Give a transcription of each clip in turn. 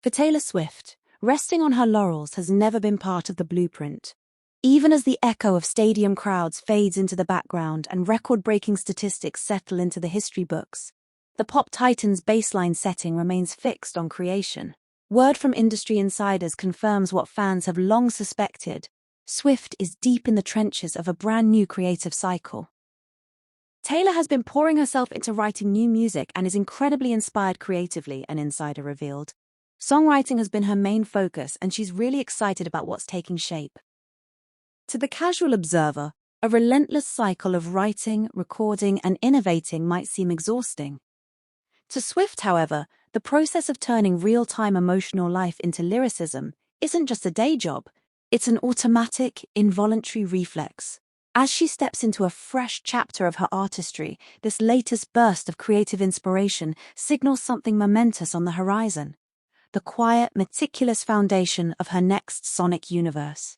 For Taylor Swift, resting on her laurels has never been part of the blueprint. Even as the echo of stadium crowds fades into the background and record-breaking statistics settle into the history books, the pop titan's baseline setting remains fixed on creation. Word from industry insiders confirms what fans have long suspected: Swift is deep in the trenches of a brand new creative cycle. Taylor has been pouring herself into writing new music and is incredibly inspired creatively, an insider revealed. Songwriting has been her main focus, and she's really excited about what's taking shape. To the casual observer, a relentless cycle of writing, recording, and innovating might seem exhausting. To Swift, however, the process of turning real-time emotional life into lyricism isn't just a day job, it's an automatic, involuntary reflex. As she steps into a fresh chapter of her artistry, this latest burst of creative inspiration signals something momentous on the horizon: the quiet, meticulous foundation of her next sonic universe.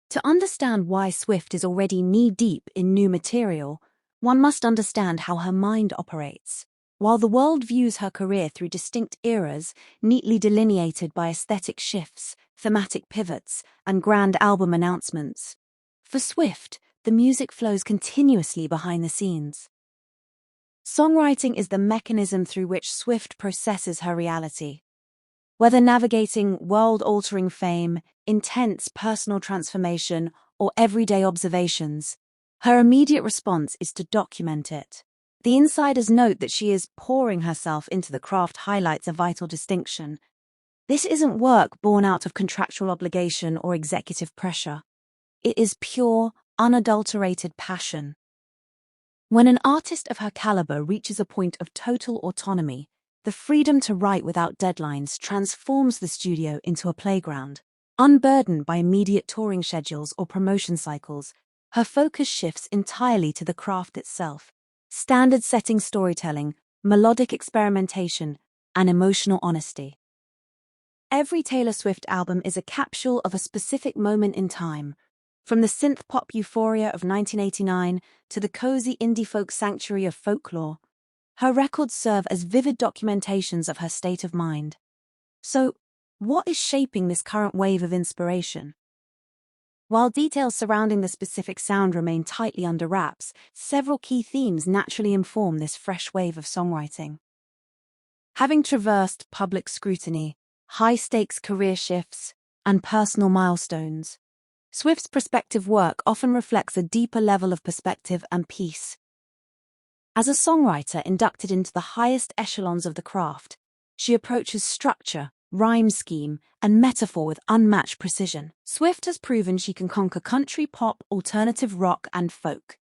To understand why Swift is already knee-deep in new material, one must understand how her mind operates. While the world views her career through distinct eras, neatly delineated by aesthetic shifts, thematic pivots, and grand album announcements, for Swift, the music flows continuously behind the scenes. Songwriting is the mechanism through which Swift processes her reality. Whether navigating world-altering fame, intense personal transformation, or everyday observations, her immediate response is to document it. The insiders note that she is pouring herself into the craft highlights a vital distinction. This isn't work born out of contractual obligation or executive pressure. It is pure, unadulterated passion. When an artist of her caliber reaches a point of total autonomy, the freedom to write without deadlines transforms the studio into a playground. Unburdened by immediate touring schedules or promotion cycles, her focus shifts entirely to the craft itself: standard-setting storytelling, melodic experimentation, and emotional honesty. Every Taylor Swift album is a capsule of a specific moment in time, from the synth-pop euphoria of 1989 to the cozy indie-folk sanctuary of Folklore. Her records serve as vivid documentations of her state of mind. So, what is shaping this current wave of inspiration? While details surrounding the specific sound remain tightly under wraps, several key themes naturally inform this fresh wave of songwriting. Having traversed public scrutiny, high-stakes career shifts, and personal milestones, Swift's prospective work often reflects a deeper level of perspective and peace. As a songwriter inducted into the highest echelons of the craft, she approaches structure, rhyme scheme, and metaphor with unmatched precision. Swift has proven she can conquer country, pop, alternative rock, and folk.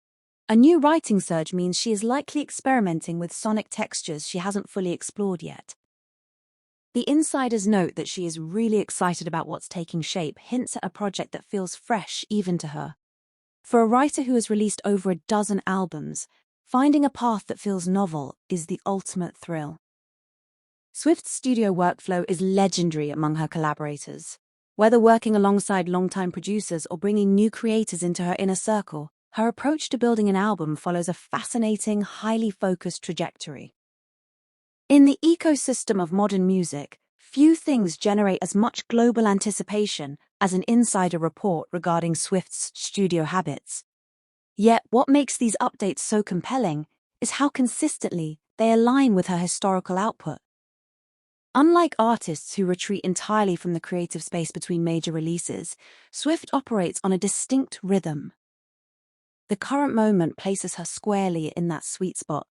A new writing surge means she is likely experimenting with sonic textures she hasn't fully explored yet. The insiders note that she is really excited about what's taking shape, hints at a project that feels fresh even to her. For a writer who has released over a dozen albums, finding a path that feels novel is the ultimate thrill. Swift's studio workflow is legendary among her collaborators. Whether working alongside longtime producers or bringing new creators into her inner circle, her approach to building an album follows a fascinating, highly focused trajectory. In the ecosystem of modern music, few things generate as much global anticipation as an insider report regarding Swift's studio habits. Yet, what makes these updates so compelling is how consistently they align with her historical output. Unlike artists who retreat entirely from the creative space between major releases, Swift operates on a distinct rhythm. The current moment places her squarely in that sweet spot,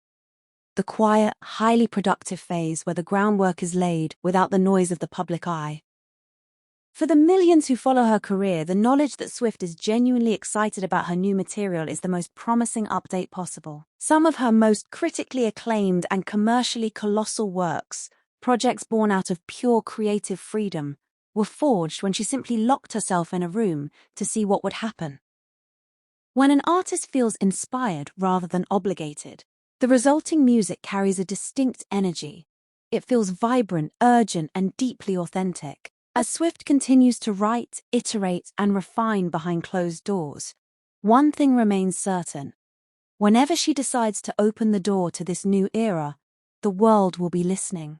the quiet, highly productive phase where the groundwork is laid without the noise of the public eye. For the millions who follow her career, the knowledge that Swift is genuinely excited about her new material is the most promising update possible. Some of her most critically acclaimed and commercially colossal works, projects born out of pure creative freedom, were forged when she simply locked herself in a room to see what would happen. When an artist feels inspired rather than obligated, the resulting music carries a distinct energy. It feels vibrant, urgent, and deeply authentic. As Swift continues to write, iterate, and refine behind closed doors, one thing remains certain. Whenever she decides to open the door to this new era, the world will be listening.